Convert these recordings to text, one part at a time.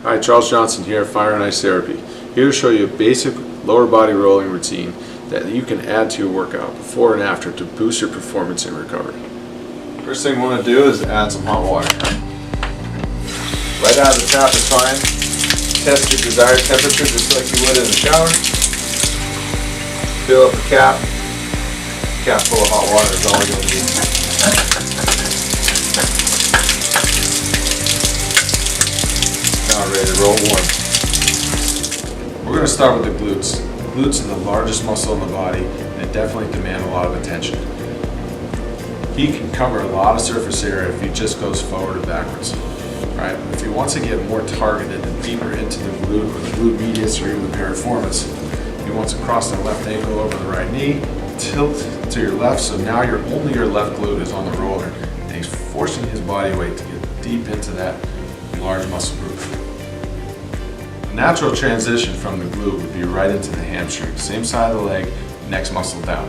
Hi, Charles Johnson here, Fire and Ice Therapy. Here to show you a basic lower body rolling routine that you can add to your workout before and after to boost your performance in recovery. First thing we want to do is add some hot water. Right out of the tap is fine. Test your desired temperature just like you would in the shower. Fill up the cap. Cap full of hot water is all you'll need. Now ready to roll one. We're going to start with the glutes. The glutes are the largest muscle in the body and they definitely demand a lot of attention. He can cover a lot of surface area if he just goes forward and backwards. Right? If he wants to get more targeted and deeper into the glute or the glute medius or even the piriformis, he wants to cross the left ankle over the right knee, tilt to your left, so now only your left glute is on the roller, and he's forcing his body weight to get deep into that large muscle group. A natural transition from the glute would be right into the hamstring, same side of the leg, next muscle down.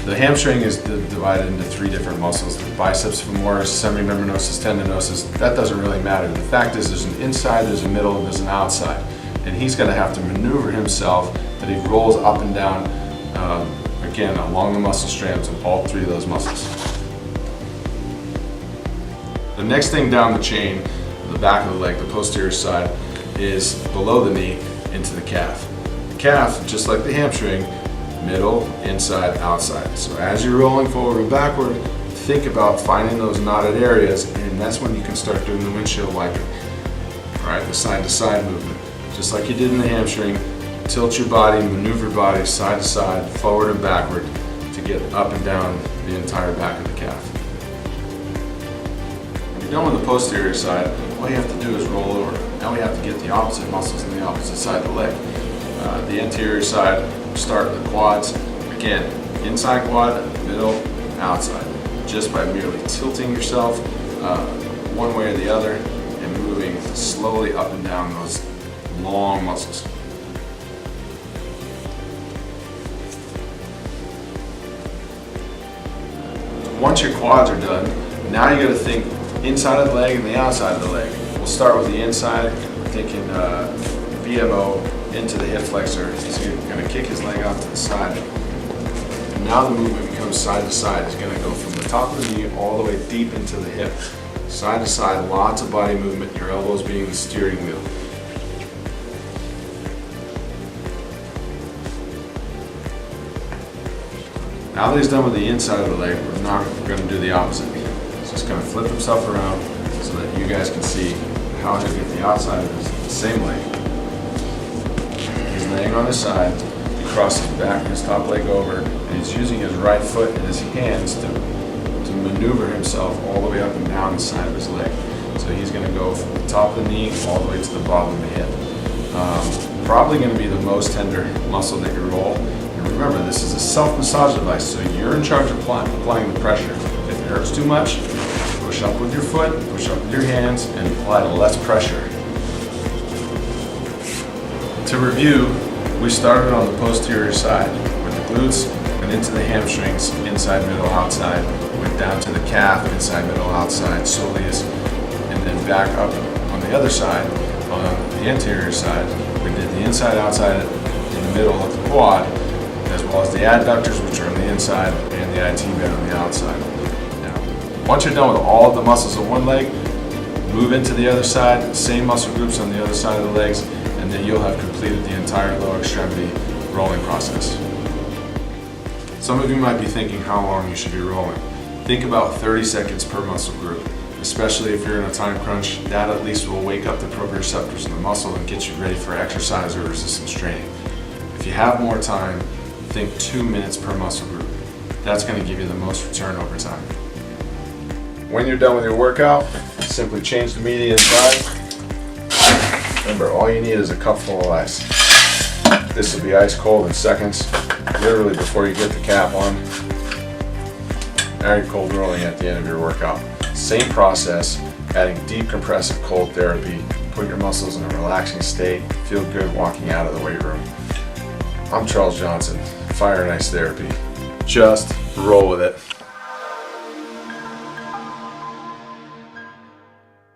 The hamstring is divided into three different muscles: the biceps femoris, semimembranosus, tendinosus. That doesn't really matter. The fact is there's an inside, there's a middle, and there's an outside. And he's going to have to maneuver himself that he rolls up and down, again, along the muscle strands of all three of those muscles. The next thing down the chain, the back of the leg, the posterior side, is below the knee into the calf. The calf, just like the hamstring, middle, inside, outside. So as you're rolling forward and backward, think about finding those knotted areas, and that's when you can start doing the windshield wiping. All right, the side to side movement. Just like you did in the hamstring, tilt your body, maneuver your body side to side, forward and backward to get up and down the entire back of the calf. When you're done with the posterior side, all you have to do is roll over. Now we have to get the opposite muscles on the opposite side of the leg. The anterior side, start with the quads. Again, inside quad, middle, outside. Just by merely tilting yourself one way or the other and moving slowly up and down those long muscles. Once your quads are done, now you got to think inside of the leg and the outside of the leg. We'll start with the inside, thinking VMO into the hip flexor. He's going to kick his leg out to the side. And now the movement becomes side to side. He's going to go from the top of the knee all the way deep into the hip. Side to side, lots of body movement, your elbows being the steering wheel. Now that he's done with the inside of the leg, we're going to do the opposite. He's just going to flip himself around so that you guys can see how he'll get the outside of the same leg. He's laying on his side, he crosses his back, his top leg over, and he's using his right foot and his hands to maneuver himself all the way up and down the side of his leg. So he's going to go from the top of the knee all the way to the bottom of the hip. Probably going to be the most tender muscle that you roll. And remember, this is a self-massage device, so you're in charge of applying the pressure. If it hurts too much, push up with your foot, push up with your hands, and apply less pressure. To review, we started on the posterior side with the glutes and into the hamstrings, inside, middle, outside, went down to the calf, inside, middle, outside, soleus, and then back up on the other side, on the anterior side. We did the inside, outside, in the middle of the quad, as well as the adductors, which are on the inside, and the IT band on the outside. Now, once you're done with all of the muscles of one leg, move into the other side, same muscle groups on the other side of the legs, and then you'll have completed the entire lower extremity rolling process. Some of you might be thinking how long you should be rolling. Think about 30 seconds per muscle group, especially if you're in a time crunch. That at least will wake up the proprioceptors in the muscle and get you ready for exercise or resistance training. If you have more time, think 2 minutes per muscle group. That's going to give you the most return over time. When you're done with your workout, simply change the media inside. Remember, all you need is a cup full of ice. This will be ice cold in seconds, literally before you get the cap on. Now you're cold rolling at the end of your workout. Same process, adding deep compressive cold therapy. Put your muscles in a relaxing state. Feel good walking out of the weight room. I'm Charles Johnson, Fire and Ice Therapy. Just roll with it.